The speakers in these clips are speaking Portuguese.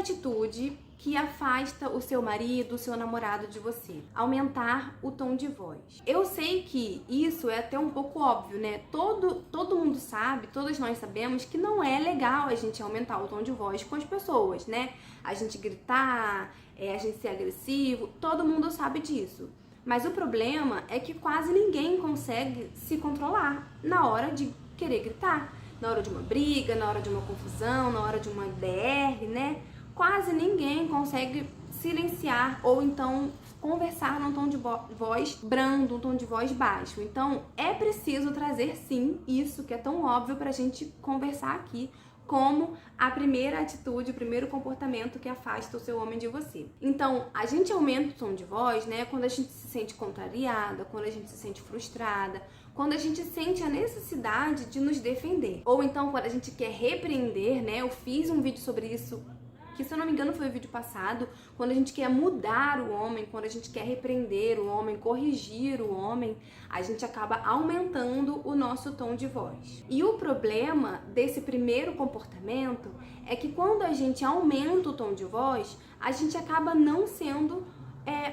atitude que afasta o seu marido, o seu namorado de você. Aumentar o tom de voz. Eu sei que isso é até um pouco óbvio, né? Todo mundo sabe, todos nós sabemos que não é legal a gente aumentar o tom de voz com as pessoas, né? A gente gritar, a gente ser agressivo, todo mundo sabe disso. Mas o problema é que quase ninguém consegue se controlar na hora de querer gritar. Na hora de uma briga, na hora de uma confusão, na hora de uma DR, né? Quase ninguém consegue silenciar ou então conversar num tom de voz brando, um tom de voz baixo. Então, é preciso trazer sim isso que é tão óbvio pra gente conversar aqui, como a primeira atitude, o primeiro comportamento que afasta o seu homem de você. Então, a gente aumenta o tom de voz, né, quando a gente se sente contrariada, quando a gente se sente frustrada, quando a gente sente a necessidade de nos defender. Ou então, quando a gente quer repreender, né, eu fiz um vídeo sobre isso, que se eu não me engano foi o vídeo passado, quando a gente quer mudar o homem, quando a gente quer repreender o homem, corrigir o homem, a gente acaba aumentando o nosso tom de voz. E o problema desse primeiro comportamento é que quando a gente aumenta o tom de voz, a gente acaba não sendo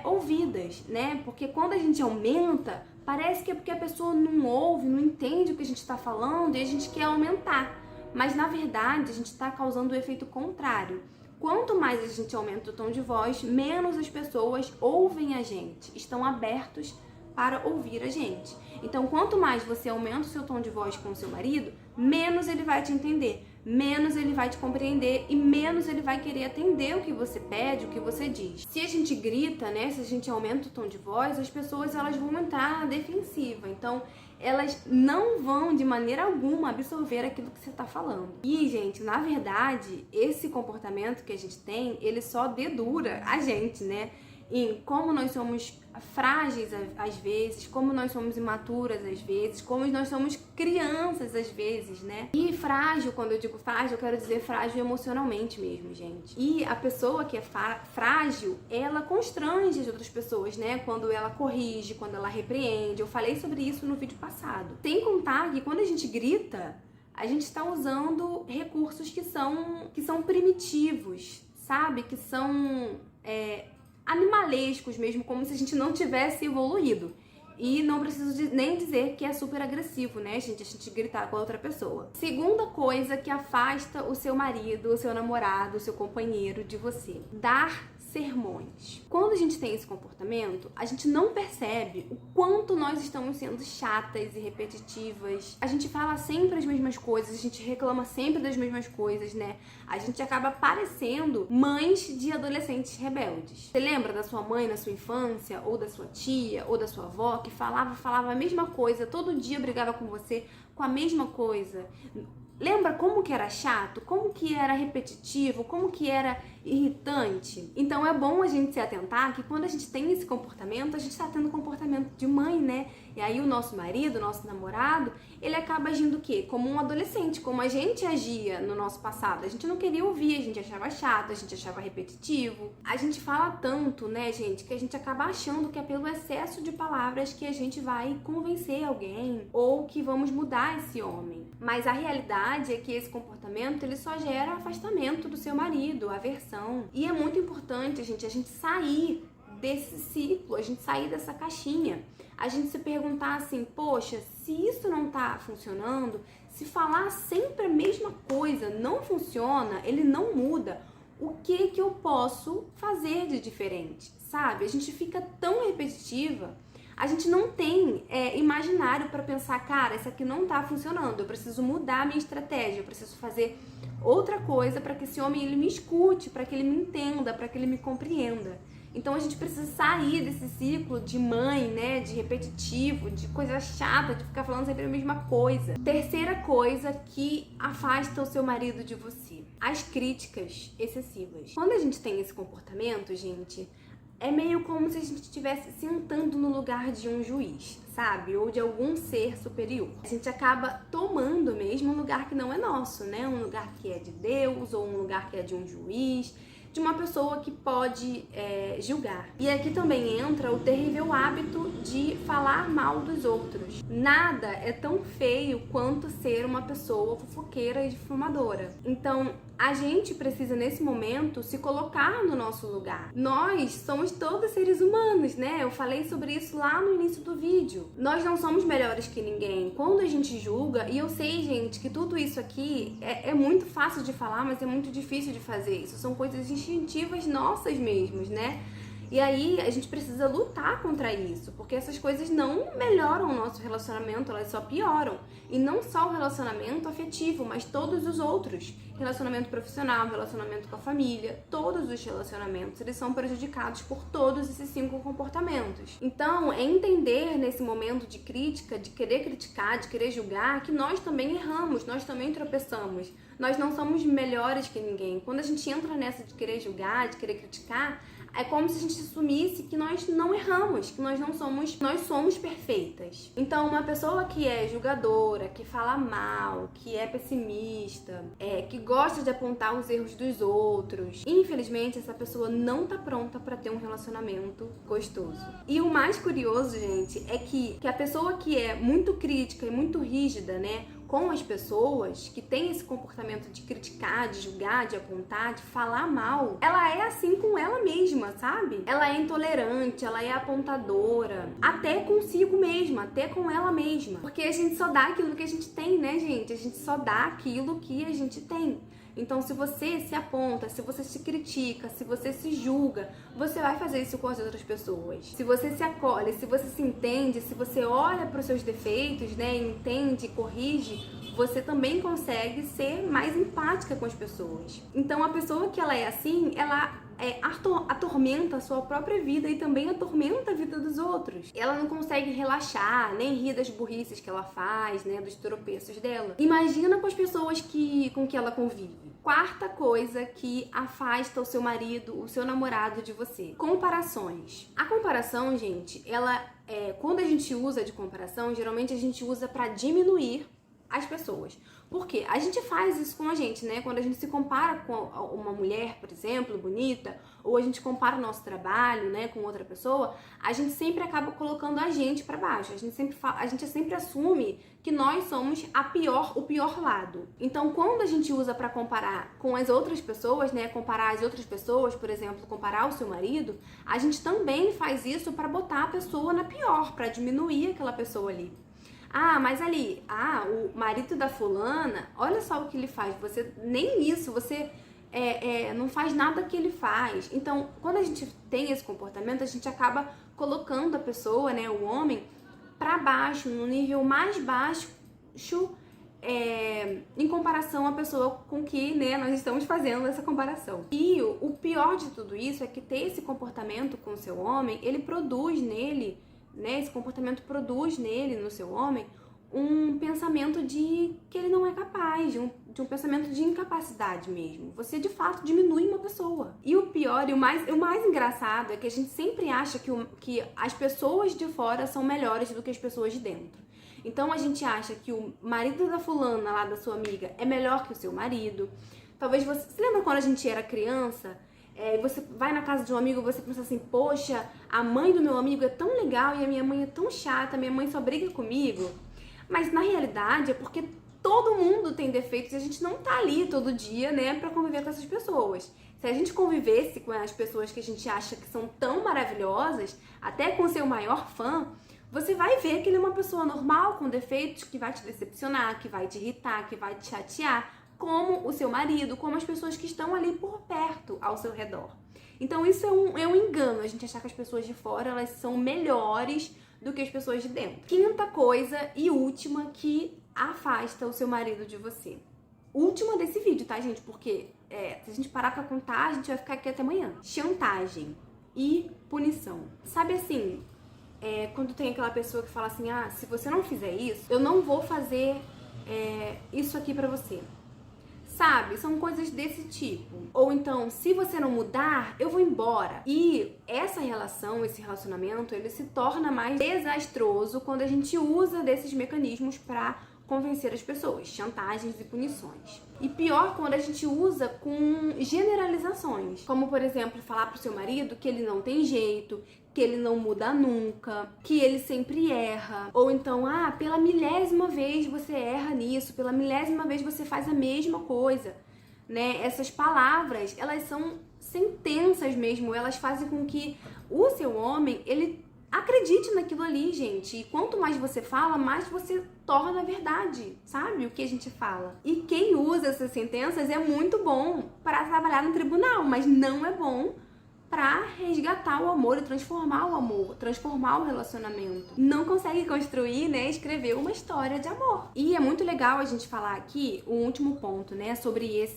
ouvidas, né? Porque quando a gente aumenta, parece que é porque a pessoa não ouve, não entende o que a gente está falando e a gente quer aumentar. Mas na verdade a gente está causando o efeito contrário. Quanto mais a gente aumenta o tom de voz, menos as pessoas ouvem a gente, estão abertos para ouvir a gente. Então, quanto mais você aumenta o seu tom de voz com o seu marido, menos ele vai te entender, menos ele vai te compreender e menos ele vai querer atender o que você pede, o que você diz. Se a gente grita, né, se a gente aumenta o tom de voz, as pessoas elas vão entrar na defensiva. Então, elas não vão de maneira alguma absorver aquilo que você está falando. E, gente, na verdade, esse comportamento que a gente tem, ele só dedura a gente, né? Em como nós somos frágeis às vezes, como nós somos imaturas às vezes, como nós somos crianças às vezes, né? E frágil, quando eu digo frágil, eu quero dizer frágil emocionalmente mesmo, gente. E a pessoa que é frágil, ela constrange as outras pessoas, né? Quando ela corrige, quando ela repreende. Eu falei sobre isso no vídeo passado. Sem contar que quando a gente grita, a gente está usando recursos que são primitivos, sabe? Que são animalescos mesmo, como se a gente não tivesse evoluído. E não preciso nem dizer que é super agressivo, né, gente? A gente gritar com a outra pessoa. Segunda coisa que afasta o seu marido, o seu namorado, o seu companheiro de você: dar sermões. Quando a gente tem esse comportamento, a gente não percebe o quanto nós estamos sendo chatas e repetitivas. A gente fala sempre as mesmas coisas, a gente reclama sempre das mesmas coisas, né? A gente acaba parecendo mães de adolescentes rebeldes. Você lembra da sua mãe na sua infância, ou da sua tia, ou da sua avó, que falava a mesma coisa, todo dia brigava com você com a mesma coisa? Lembra como que era chato? Como que era repetitivo? Como que era irritante? Então é bom a gente se atentar que quando a gente tem esse comportamento, a gente está tendo um comportamento de mãe, né? E aí o nosso marido, o nosso namorado, ele acaba agindo o quê? Como um adolescente, como a gente agia no nosso passado. A gente não queria ouvir, a gente achava chato, a gente achava repetitivo. A gente fala tanto, né, gente, que a gente acaba achando que é pelo excesso de palavras que a gente vai convencer alguém ou que vamos mudar esse homem. Mas a realidade é que esse comportamento, ele só gera afastamento do seu marido, aversão. E é muito importante, a gente sair desse ciclo, a gente sair dessa caixinha. A gente se perguntar assim, poxa, se isso não tá funcionando, se falar sempre a mesma coisa não funciona, ele não muda, o que eu posso fazer de diferente, sabe? A gente fica tão repetitiva, a gente não tem imaginário para pensar, cara, isso aqui não tá funcionando, eu preciso mudar a minha estratégia, eu preciso fazer outra coisa para que esse homem ele me escute, para que ele me entenda, para que ele me compreenda. Então a gente precisa sair desse ciclo de mãe, né, de repetitivo, de coisa chata, de ficar falando sempre a mesma coisa. Terceira coisa que afasta o seu marido de você: as críticas excessivas. Quando a gente tem esse comportamento, gente, é meio como se a gente estivesse sentando no lugar de um juiz, sabe? Ou de algum ser superior. A gente acaba tomando mesmo um lugar que não é nosso, né? Um lugar que é de Deus, ou um lugar que é de um juiz, de uma pessoa que pode julgar. E aqui também entra o terrível hábito de falar mal dos outros. Nada é tão feio quanto ser uma pessoa fofoqueira e difamadora. Então, a gente precisa, nesse momento, se colocar no nosso lugar. Nós somos todos seres humanos, né? Eu falei sobre isso lá no início do vídeo. Nós não somos melhores que ninguém. Quando a gente julga, e eu sei, gente, que tudo isso aqui é muito fácil de falar, mas é muito difícil de fazer. Isso são coisas instintivas nossas mesmos, né? E aí a gente precisa lutar contra isso, porque essas coisas não melhoram o nosso relacionamento, elas só pioram. E não só o relacionamento afetivo, mas todos os outros. Relacionamento profissional, relacionamento com a família, todos os relacionamentos, eles são prejudicados por todos esses 5 comportamentos. Então, é entender nesse momento de crítica, de querer criticar, de querer julgar, que nós também erramos, nós também tropeçamos. Nós não somos melhores que ninguém. Quando a gente entra nessa de querer julgar, de querer criticar, é como se a gente assumisse que nós não erramos, que nós somos perfeitas. Então, uma pessoa que é julgadora, que fala mal, que é pessimista, que gosta de apontar os erros dos outros, infelizmente essa pessoa não tá pronta para ter um relacionamento gostoso. E o mais curioso, gente, é que a pessoa que é muito crítica e muito rígida, né, com as pessoas, que tem esse comportamento de criticar, de julgar, de apontar, de falar mal, ela é assim com ela mesma, sabe? Ela é intolerante, ela é apontadora, até consigo mesma, até com ela mesma. Porque a gente só dá aquilo que a gente tem, né, gente? A gente só dá aquilo que a gente tem. Então, se você se aponta, se você se critica, se você se julga, você vai fazer isso com as outras pessoas. Se você se acolhe, se você se entende, se você olha para os seus defeitos, né, entende, corrige, você também consegue ser mais empática com as pessoas. Então, a pessoa que ela é assim, ela atormenta a sua própria vida e também atormenta a vida dos outros. Ela não consegue relaxar, nem rir das burrices que ela faz, né, dos tropeços dela. Imagina com as pessoas com que ela convive. Quarta coisa que afasta o seu marido, o seu namorado de você: comparações. A comparação, gente, quando a gente usa de comparação, geralmente a gente usa para diminuir as pessoas. Por quê? A gente faz isso com a gente, né? Quando a gente se compara com uma mulher, por exemplo, bonita, ou a gente compara o nosso trabalho, né, com outra pessoa, a gente sempre acaba colocando a gente pra baixo. A gente sempre assume que nós somos o pior lado. Então, quando a gente usa pra comparar com as outras pessoas, né, comparar as outras pessoas, por exemplo, comparar o seu marido, a gente também faz isso pra botar a pessoa na pior, pra diminuir aquela pessoa ali. Ah, mas ali, o marido da fulana, olha só o que ele faz. Você, nem isso, você não faz nada que ele faz. Então, quando a gente tem esse comportamento, a gente acaba colocando a pessoa, né, o homem, pra baixo, no nível mais baixo, em comparação à pessoa com que, né, nós estamos fazendo essa comparação. E o pior de tudo isso é que ter esse comportamento com o seu homem, ele produz nele, né, esse comportamento produz nele, no seu homem, um pensamento de que ele não é capaz, de um pensamento de incapacidade mesmo. Você, de fato, diminui uma pessoa. E o pior, e o mais engraçado é que a gente sempre acha que as pessoas de fora são melhores do que as pessoas de dentro. Então, a gente acha que o marido da fulana, lá da sua amiga, é melhor que o seu marido. Talvez você... Você lembra quando a gente era criança? Você vai na casa de um amigo e você pensa assim: poxa, a mãe do meu amigo é tão legal e a minha mãe é tão chata, minha mãe só briga comigo. Mas na realidade é porque todo mundo tem defeitos e a gente não tá ali todo dia, né, pra conviver com essas pessoas. Se a gente convivesse com as pessoas que a gente acha que são tão maravilhosas, até com o seu maior fã, você vai ver que ele é uma pessoa normal, com defeitos, que vai te decepcionar, que vai te irritar, que vai te chatear, como o seu marido, como as pessoas que estão ali por perto, ao seu redor. Então isso é um engano, a gente achar que as pessoas de fora, elas são melhores do que as pessoas de dentro. Quinta coisa e última que afasta o seu marido de você. Última desse vídeo, tá, gente? Porque se a gente parar pra contar, a gente vai ficar aqui até amanhã. Chantagem e punição. Sabe assim, quando tem aquela pessoa que fala assim: ah, se você não fizer isso, eu não vou fazer isso aqui pra você. Sabe? São coisas desse tipo. Ou então, se você não mudar, eu vou embora. E essa relação, esse relacionamento, ele se torna mais desastroso quando a gente usa desses mecanismos pra convencer as pessoas, chantagens e punições. E pior quando a gente usa com generalizações, como por exemplo, falar pro seu marido que ele não tem jeito, que ele não muda nunca, que ele sempre erra, ou então, pela milésima vez você erra nisso, pela milésima vez você faz a mesma coisa. né? Essas palavras, elas são sentenças mesmo, elas fazem com que o seu homem, ele acredite naquilo ali, gente. E quanto mais você fala, mais você torna verdade, sabe? O que a gente fala. E quem usa essas sentenças é muito bom para trabalhar no tribunal, mas não é bom para resgatar o amor e transformar o amor, transformar o relacionamento. Não consegue construir, né, escrever uma história de amor. E é muito legal a gente falar aqui o último ponto, né, sobre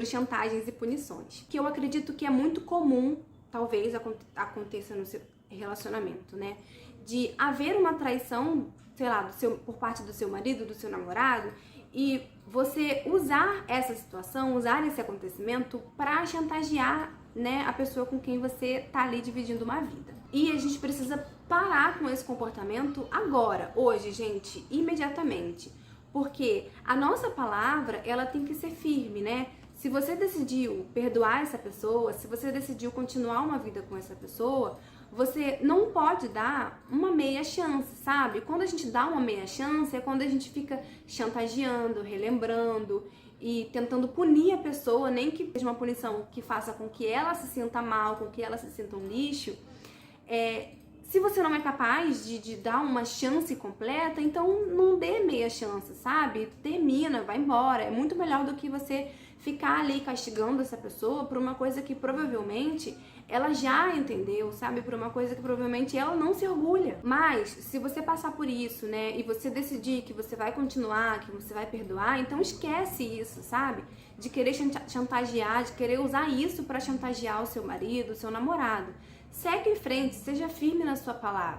chantagens e punições, que eu acredito que é muito comum, talvez aconteça no seu relacionamento, né, de haver uma traição, sei lá, por parte do seu marido, do seu namorado, e você usar essa situação, usar esse acontecimento para chantagear, né, a pessoa com quem você tá ali dividindo uma vida. E a gente precisa parar com esse comportamento agora, hoje, gente, imediatamente. Porque a nossa palavra, ela tem que ser firme, né? Se você decidiu perdoar essa pessoa, se você decidiu continuar uma vida com essa pessoa, você não pode dar uma meia chance, sabe? Quando a gente dá uma meia chance é quando a gente fica chantageando, relembrando e tentando punir a pessoa, nem que seja uma punição que faça com que ela se sinta mal, com que ela se sinta um lixo. Se você não é capaz de dar uma chance completa, então não dê meia chance, sabe? Termina, vai embora. É muito melhor do que você ficar ali castigando essa pessoa por uma coisa que provavelmente ela já entendeu, sabe? Por uma coisa que provavelmente ela não se orgulha. Mas, se você passar por isso, né, e você decidir que você vai continuar, que você vai perdoar, então esquece isso, sabe? De querer chantagear, de querer usar isso pra chantagear o seu marido, o seu namorado. Segue em frente, seja firme na sua palavra.